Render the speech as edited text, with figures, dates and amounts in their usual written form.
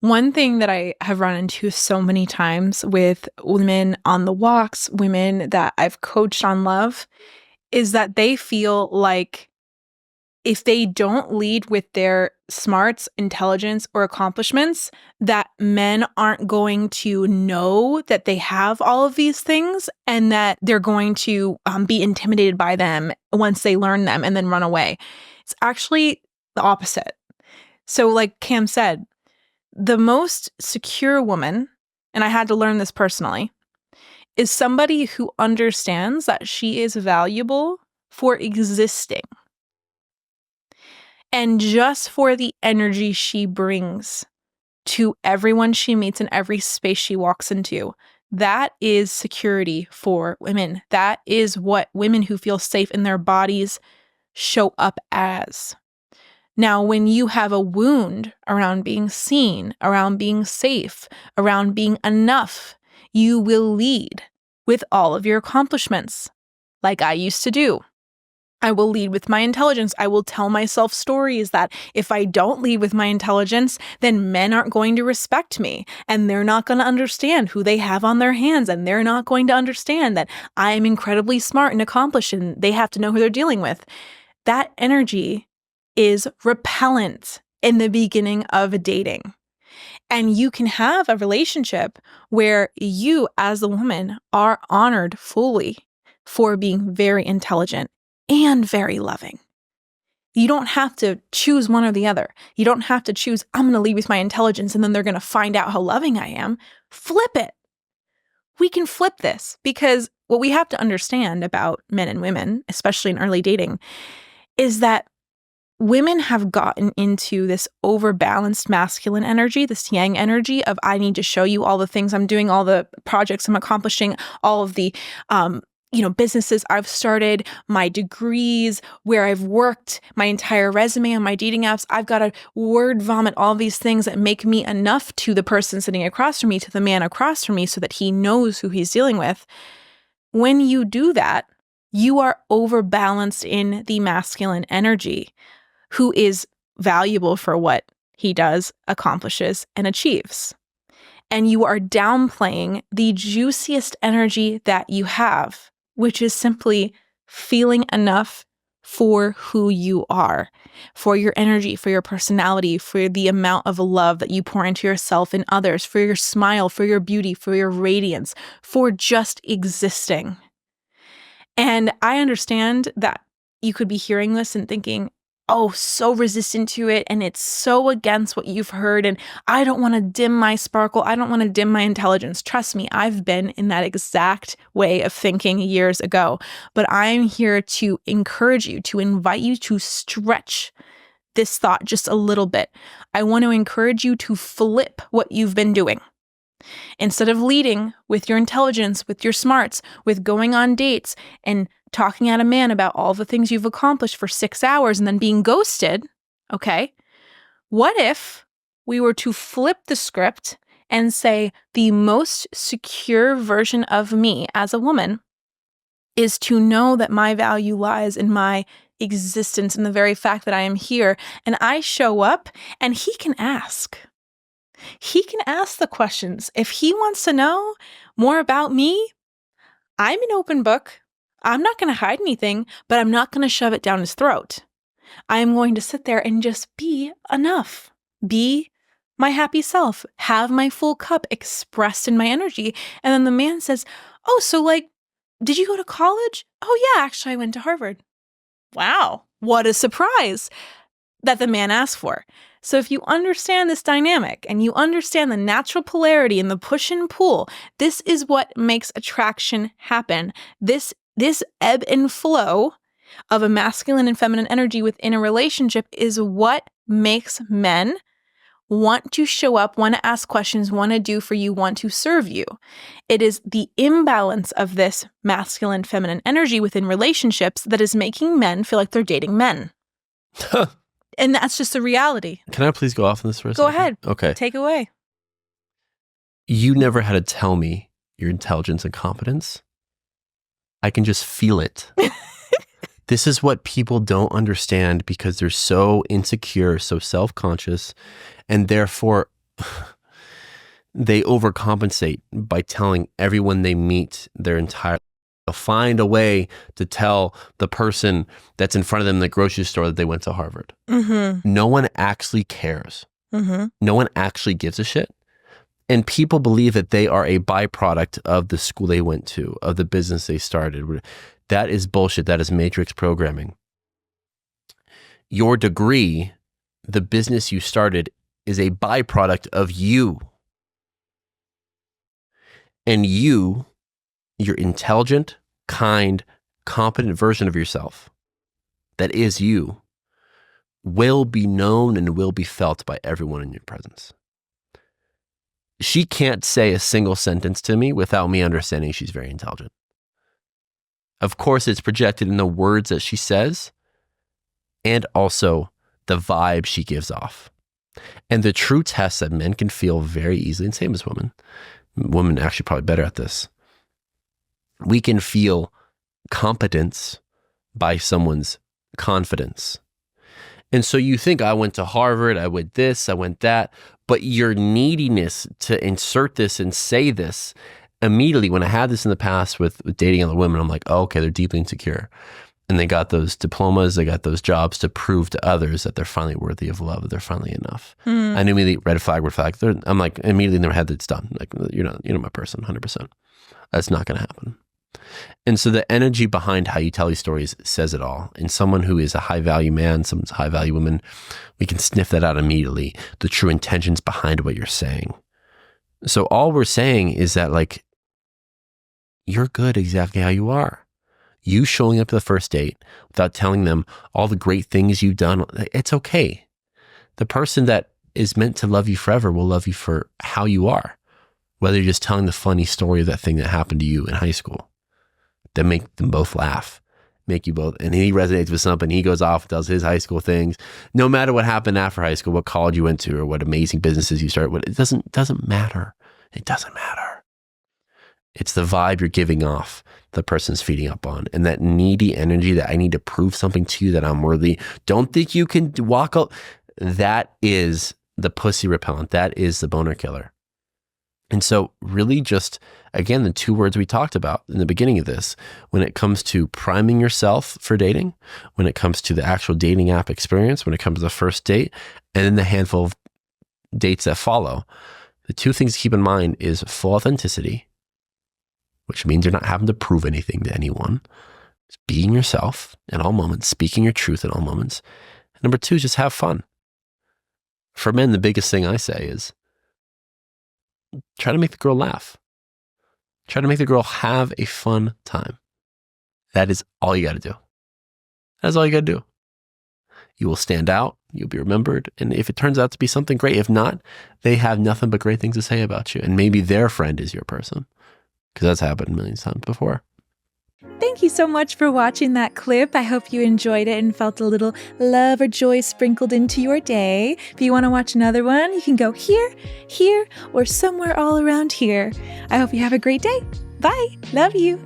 One thing that I have run into so many times with women on the walks, women that I've coached on love, is that they feel like if they don't lead with their smarts, intelligence, or accomplishments, that men aren't going to know that they have all of these things and that they're going to be intimidated by them once they learn them and then run away. It's actually the opposite. So like Cam said, the most secure woman, and I had to learn this personally, is somebody who understands that she is valuable for existing. And just for the energy she brings to everyone she meets in every space she walks into. That is security for women. That is what women who feel safe in their bodies show up as. Now, when you have a wound around being seen, around being safe, around being enough, you will lead with all of your accomplishments, like I used to do. I will lead with my intelligence. I will tell myself stories that if I don't lead with my intelligence, then men aren't going to respect me and they're not going to understand who they have on their hands and they're not going to understand that I am incredibly smart and accomplished and they have to know who they're dealing with. That energy is repellent in the beginning of dating. And you can have a relationship where you as a woman are honored fully for being very intelligent and very loving. You don't have to choose one or the other. You don't have to choose, I'm going to lead with my intelligence and then they're going to find out how loving I am. Flip it. We can flip this because what we have to understand about men and women, especially in early dating, is that women have gotten into this overbalanced masculine energy, this yang energy of I need to show you all the things I'm doing, all the projects I'm accomplishing, all of the businesses I've started, my degrees, where I've worked, my entire resume on my dating apps. I've got to word vomit all these things that make me enough to the person sitting across from me, to the man across from me, so that he knows who he's dealing with. When you do that, you are overbalanced in the masculine energy, who is valuable for what he does, accomplishes, and achieves. And you are downplaying the juiciest energy that you have, which is simply feeling enough for who you are, for your energy, for your personality, for the amount of love that you pour into yourself and others, for your smile, for your beauty, for your radiance, for just existing. And I understand that you could be hearing this and thinking, oh, so resistant to it, and it's so against what you've heard, and I don't want to dim my sparkle, I don't want to dim my intelligence. Trust me, I've been in that exact way of thinking years ago, but I'm here to encourage you, to invite you to stretch this thought just a little bit. I want to encourage you to flip what you've been doing. Instead of leading with your intelligence, with your smarts, with going on dates and talking at a man about all the things you've accomplished for 6 hours and then being ghosted, okay? What if we were to flip the script and say the most secure version of me as a woman is to know that my value lies in my existence and the very fact that I am here and I show up and he can ask. He can ask the questions. If he wants to know more about me, I'm an open book. I'm not going to hide anything, but I'm not going to shove it down his throat. I am going to sit there and just be enough. Be my happy self. Have my full cup expressed in my energy. And then the man says, oh, so did you go to college? Oh yeah, actually I went to Harvard. Wow, what a surprise that the man asked for. So if you understand this dynamic and you understand the natural polarity and the push and pull, this is what makes attraction happen. This ebb and flow of a masculine and feminine energy within a relationship is what makes men want to show up, want to ask questions, want to do for you, want to serve you. It is the imbalance of this masculine, feminine energy within relationships that is making men feel like they're dating men. And that's just the reality. Can I please go off on this for a second? Go ahead. Okay. Take away. You never had to tell me your intelligence and competence. I can just feel it. This is what people don't understand because they're so insecure, so self-conscious, and therefore they overcompensate by telling everyone they meet their entire. They'll find a way to tell the person that's in front of them in the grocery store that they went to Harvard. No one actually cares. No one actually gives a shit. And people believe that they are a byproduct of the school they went to, of the business they started. That is bullshit. That is matrix programming. Your degree, the business you started, is a byproduct of you. And you, your intelligent, kind, competent version of yourself, that is you, will be known and will be felt by everyone in your presence. She can't say a single sentence to me without me understanding she's very intelligent. Of course, it's projected in the words that she says and also the vibe she gives off. And the true test that men can feel very easily, and same as women. Women actually probably better at this. We can feel competence by someone's confidence. And so you think, I went to Harvard, I went this, I went that, but your neediness to insert this and say this immediately, when I had this in the past with dating other women, I'm like, oh, okay, they're deeply insecure. And they got those diplomas, they got those jobs to prove to others that they're finally worthy of love, that they're finally enough. I knew immediately, red flag. I'm like, immediately in their head, it's done. Like, you're not my person, 100%. That's not going to happen. And so the energy behind how you tell these stories says it all. And someone who is a high value man, someone's a high value woman, we can sniff that out immediately, the true intentions behind what you're saying. So all we're saying is that, like, you're good exactly how you are. You showing up to the first date without telling them all the great things you've done, it's okay. The person that is meant to love you forever will love you for how you are. Whether you're just telling the funny story of that thing that happened to you in high school, that make them both laugh, make you both, and he resonates with something, he goes off and tells his high school things. No matter what happened after high school, what college you went to, or what amazing businesses you started, it doesn't matter. It doesn't matter. It's the vibe you're giving off, the person's feeding up on, and that needy energy that I need to prove something to you that I'm worthy. Don't think you can walk out. That is the pussy repellent. That is the boner killer. And so really just, again, the two words we talked about in the beginning of this, when it comes to priming yourself for dating, when it comes to the actual dating app experience, when it comes to the first date, and then the handful of dates that follow, the two things to keep in mind is full authenticity, which means you're not having to prove anything to anyone. It's being yourself in all moments, speaking your truth in all moments. And number two, just have fun. For men, the biggest thing I say is, try to make the girl laugh. Try to make the girl have a fun time. That is all you got to do. That's all you got to do. You will stand out. You'll be remembered. And if it turns out to be something great, if not, they have nothing but great things to say about you. And maybe their friend is your person, because that's happened millions of times before. Thank you so much for watching that clip. I hope you enjoyed it and felt a little love or joy sprinkled into your day. If you want to watch another one, you can go here, here, or somewhere all around here. I hope you have a great day. Bye. Love you.